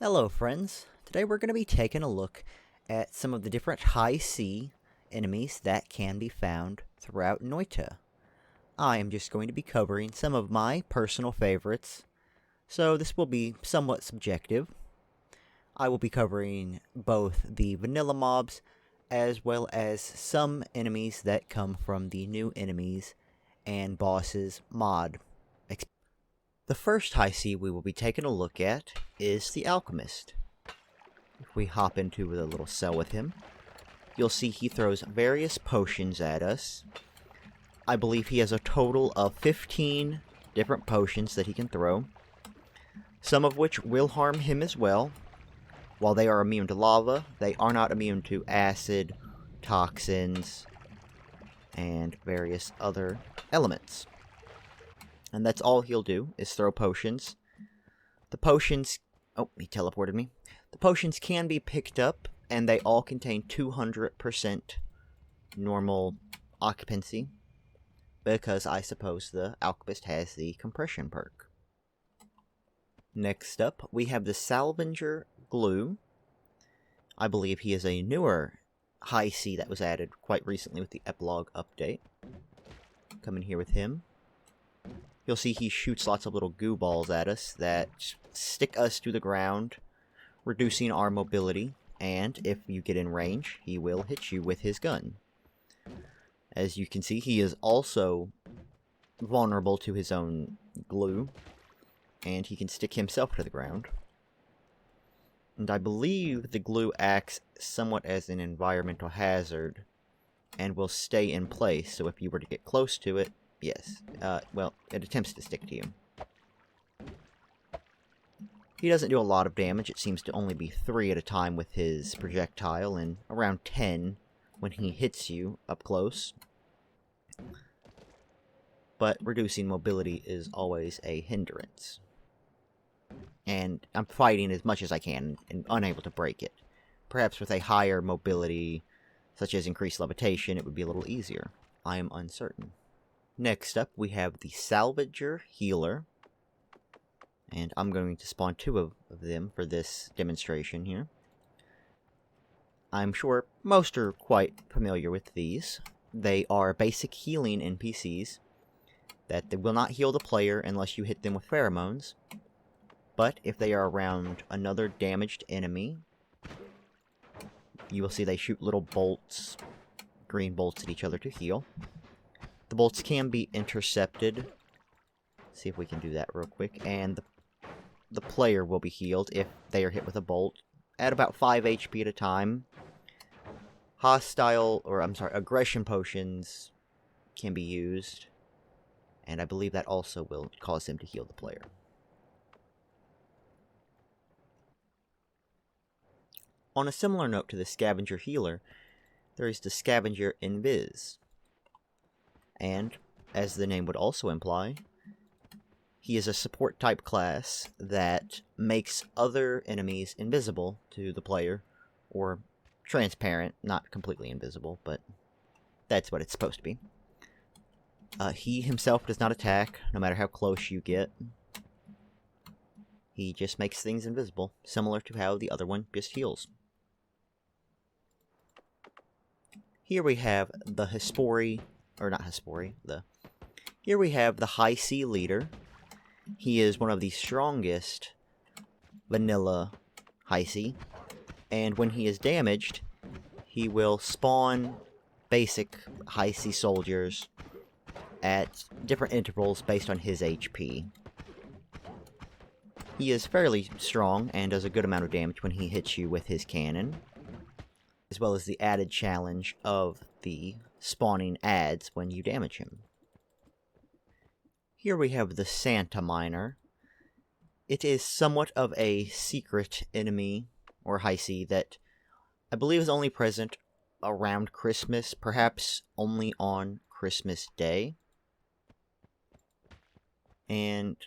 Hello friends, today we're going to be taking a look at some of the different Hisii enemies that can be found throughout Noita. I am just going to be covering some of my personal favorites, so this will be somewhat subjective. I will be covering both the vanilla mobs as well as some enemies that come from the new enemies and bosses mod. The first Hisii we will be taking a look at is the Alchemist. If we hop into the little cell with him, you'll see he throws various potions at us. I believe he has a total of 15 different potions that he can throw, some of which will harm him as well. While they are immune to lava, they are not immune to acid, toxins, and various other elements. And that's all he'll do, is throw potions. The potions... Oh, he teleported me. The potions can be picked up, and they all contain 200% normal occupancy, because I suppose the Alchemist has the compression perk. Next up, we have the Salvager Glue. I believe he is a newer Hisii that was added quite recently with the epilogue update. Come in here with him. You'll see he shoots lots of little goo balls at us that stick us to the ground, reducing our mobility, and if you get in range, he will hit you with his gun. As you can see, he is also vulnerable to his own glue, and he can stick himself to the ground. And I believe the glue acts somewhat as an environmental hazard, and will stay in place, so if you were to get close to it, yes, well, it attempts to stick to you. He doesn't do a lot of damage. It seems to only be 3 at a time with his projectile, and around 10 when he hits you up close. But reducing mobility is always a hindrance. And I'm fighting as much as I can and unable to break it. Perhaps with a higher mobility, such as increased levitation, it would be a little easier. I am uncertain. Next up, we have the Salvager Healer. And I'm going to spawn 2 of them for this demonstration here. I'm sure most are quite familiar with these. They are basic healing NPCs that they will not heal the player unless you hit them with pheromones. But if they are around another damaged enemy, you will see they shoot little bolts, green bolts at each other to heal. The bolts can be intercepted. Let's see if we can do that real quick. And the player will be healed if they are hit with a bolt at about 5 HP at a time. Aggression potions can be used. And I believe that also will cause them to heal the player. On a similar note to the Scavenger Healer, there is the Scavenger Invis. And, as the name would also imply, he is a support type class that makes other enemies invisible to the player, or transparent, not completely invisible, but that's what it's supposed to be. He himself does not attack, no matter how close you get. He just makes things invisible, similar to how the other one just heals. Here we have the Here we have the Hisii leader. He is one of the strongest vanilla Hisii, and when he is damaged, he will spawn basic Hisii soldiers at different intervals based on his HP. He is fairly strong and does a good amount of damage when he hits you with his cannon, as well as the added challenge of the spawning adds when you damage him. Here we have the Santa Miner. It is somewhat of a secret enemy, or Hisii, that I believe is only present around Christmas, perhaps only on Christmas Day. And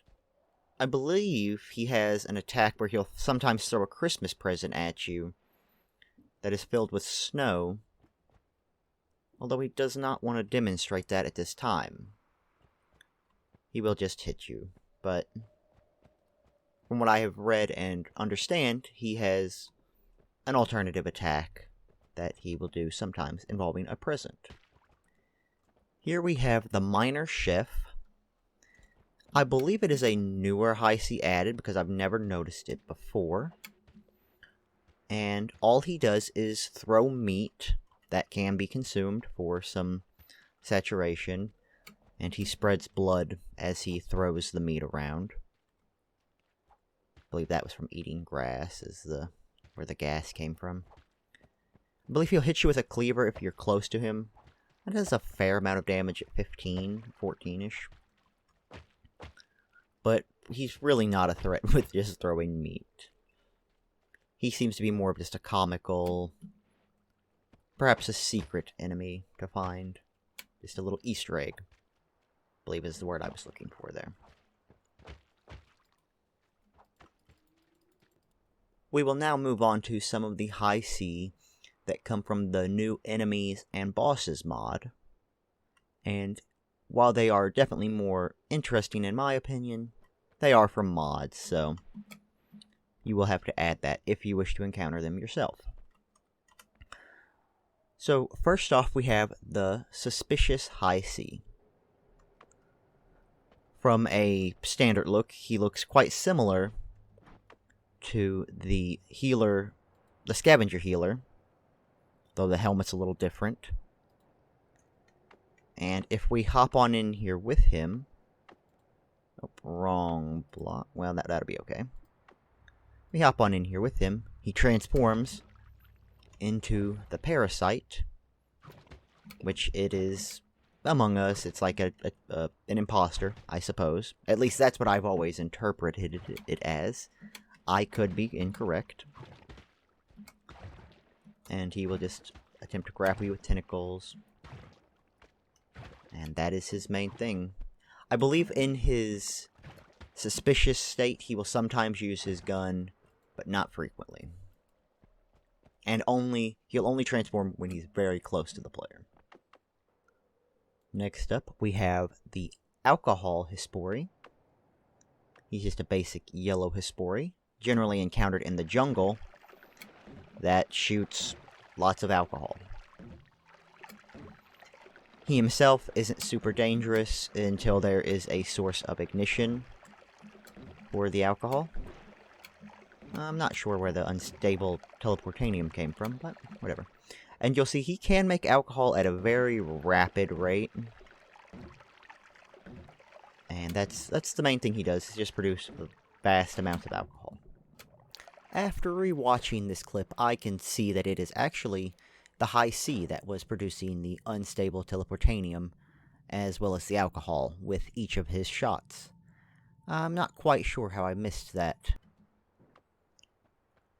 I believe he has an attack where he'll sometimes throw a Christmas present at you that is filled with snow, although he does not want to demonstrate that at this time. He will just hit you, but from what I have read and understand, he has an alternative attack that he will do sometimes involving a present. Here we have the Minor Chef. I believe it is a newer Hisii added because I've never noticed it before. And all he does is throw meat that can be consumed for some saturation. And he spreads blood as he throws the meat around. I believe that was from eating grass, is where the gas came from. I believe he'll hit you with a cleaver if you're close to him. That does a fair amount of damage at 15, 14-ish. But he's really not a threat with just throwing meat. He seems to be more of just a comical, perhaps a secret enemy to find. Just a little Easter egg, I believe is the word I was looking for there. We will now move on to some of the Hisii that come from the new Enemies and Bosses mod. And while they are definitely more interesting in my opinion, they are from mods, so you will have to add that if you wish to encounter them yourself. So first off we have the Suspicious Hisii. From a standard look, he looks quite similar to the healer, the scavenger healer, though the helmet's a little different. And if we hop on in here with him... Oh, wrong block. Well, that'll be okay. We hop on in here with him. He transforms into the Parasite, which it is among us. It's like an imposter, I suppose. At least that's what I've always interpreted it as. I could be incorrect. And he will just attempt to grapple you with tentacles. And that is his main thing. I believe in his suspicious state, he will sometimes use his gun, but not frequently. And he'll only transform when he's very close to the player. Next up, we have the Alcohol Hispori. He's just a basic yellow Hispori, generally encountered in the jungle, that shoots lots of alcohol. He himself isn't super dangerous until there is a source of ignition for the alcohol. I'm not sure where the unstable teleportanium came from, but whatever. And you'll see he can make alcohol at a very rapid rate. And that's the main thing he does, is just produce vast amounts of alcohol. After rewatching this clip, I can see that it is actually the Hisii that was producing the unstable teleportanium, as well as the alcohol, with each of his shots. I'm not quite sure how I missed that.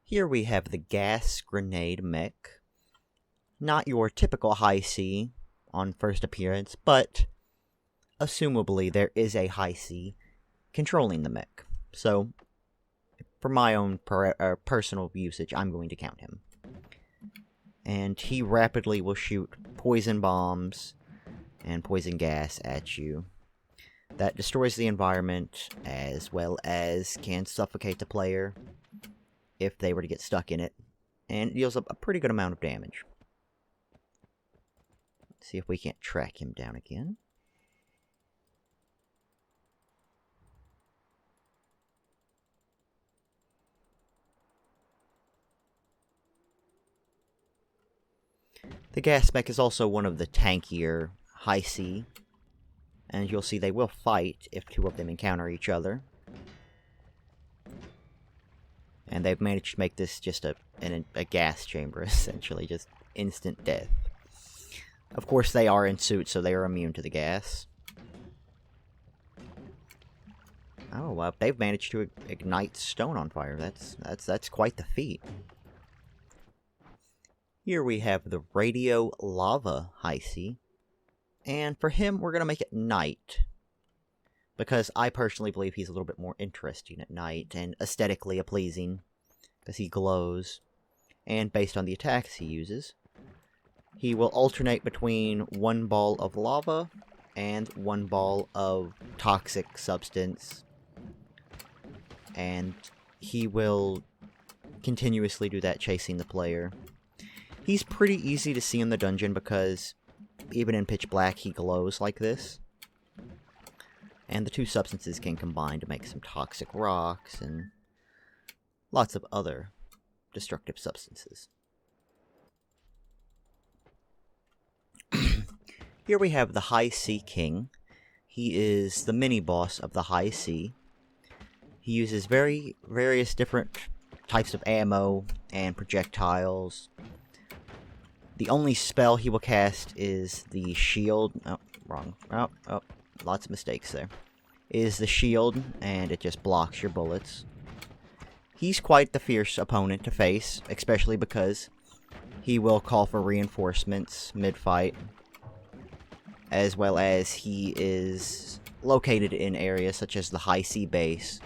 Here we have the Gas Grenade Mech. Not your typical Hisii on first appearance, but assumably there is a Hisii controlling the mech. So, for my own personal usage, I'm going to count him. And he rapidly will shoot poison bombs and poison gas at you. That destroys the environment, as well as can suffocate the player if they were to get stuck in it. And it deals a pretty good amount of damage. Let's see if we can't track him down again. The gas mech is also one of the tankier Hisii, and you'll see they will fight if two of them encounter each other. And they've managed to make this just a gas chamber, essentially, just instant death. Of course, they are in suits, so they are immune to the gas. Oh, well, they've managed to ignite stone on fire. That's quite the feat. Here we have the Radio Lava Hisii, and for him, we're going to make it night, because I personally believe he's a little bit more interesting at night, and aesthetically pleasing, because he glows, and based on the attacks he uses, he will alternate between one ball of lava and one ball of toxic substance, and he will continuously do that, chasing the player. He's pretty easy to see in the dungeon because even in pitch black he glows like this. And the two substances can combine to make some toxic rocks and lots of other destructive substances. Here we have the Hisii King. He is the mini-boss of the Hisii. He uses various different types of ammo and projectiles. The only spell he will cast is the shield. Oh, wrong. Oh, lots of mistakes there. Is the shield, and it just blocks your bullets. He's quite the fierce opponent to face, especially because he will call for reinforcements mid-fight, as well as he is located in areas such as the Hisii base,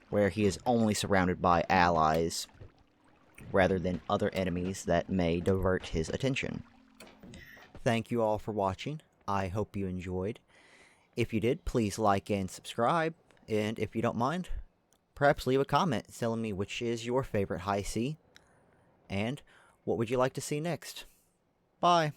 where he is only surrounded by allies, rather than other enemies that may divert his attention. Thank you all for watching. I hope you enjoyed. If you did, please like and subscribe, and if you don't mind, perhaps leave a comment telling me which is your favorite Hisii, and what would you like to see next. Bye!